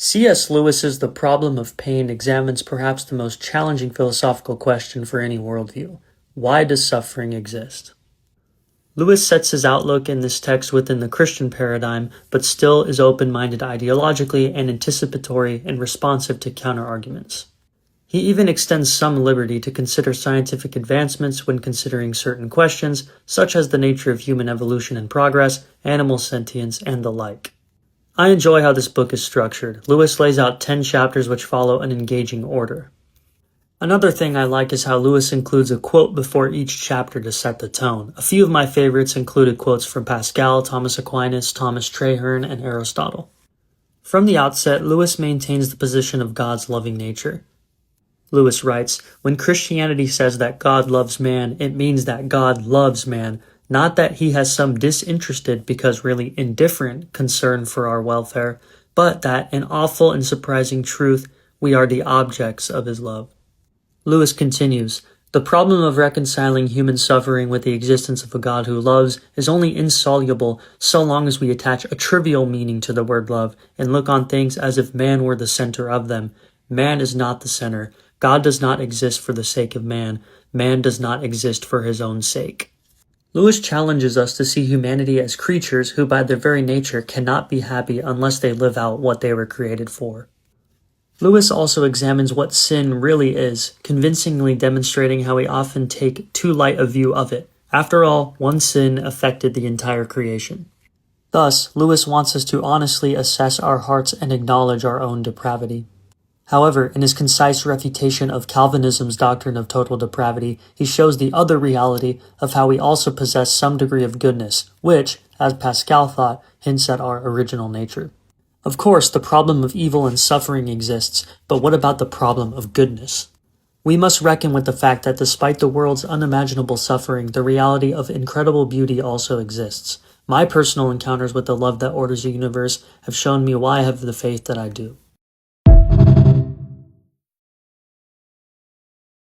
C.S. Lewis's The Problem of Pain examines perhaps the most challenging philosophical question for any worldview. Why does suffering exist? Lewis sets his outlook in this text within the Christian paradigm, but still is open-minded ideologically and anticipatory and responsive to counter-arguments. He even extends some liberty to consider scientific advancements when considering certain questions, such as the nature of human evolution and progress, animal sentience, and the like. I enjoy how this book is structured. Lewis lays out 10 chapters which follow an engaging order. Another thing I like is how Lewis includes a quote before each chapter to set the tone. A few of my favorites included quotes from Pascal, Thomas Aquinas, Thomas Traherne, and Aristotle. From the outset, Lewis maintains the position of God's loving nature. Lewis writes, "When Christianity says that God loves man, it means that God loves man, not that he has some disinterested, because really indifferent, concern for our welfare, but that, in awful and surprising truth, we are the objects of his love." Lewis continues, "The problem of reconciling human suffering with the existence of a God who loves is only insoluble so long as we attach a trivial meaning to the word love and look on things as if man were the center of them. Man is not the center. God does not exist for the sake of man. Man does not exist for his own sake." Lewis challenges us to see humanity as creatures who by their very nature cannot be happy unless they live out what they were created for. Lewis also examines what sin really is, convincingly demonstrating how we often take too light a view of it. After all, one sin affected the entire creation. Thus, Lewis wants us to honestly assess our hearts and acknowledge our own depravity. However, in his concise refutation of Calvinism's doctrine of total depravity, he shows the other reality of how we also possess some degree of goodness, which, as Pascal thought, hints at our original nature. Of course, the problem of evil and suffering exists, but what about the problem of goodness? We must reckon with the fact that despite the world's unimaginable suffering, the reality of incredible beauty also exists. My personal encounters with the love that orders the universe have shown me why I have the faith that I do.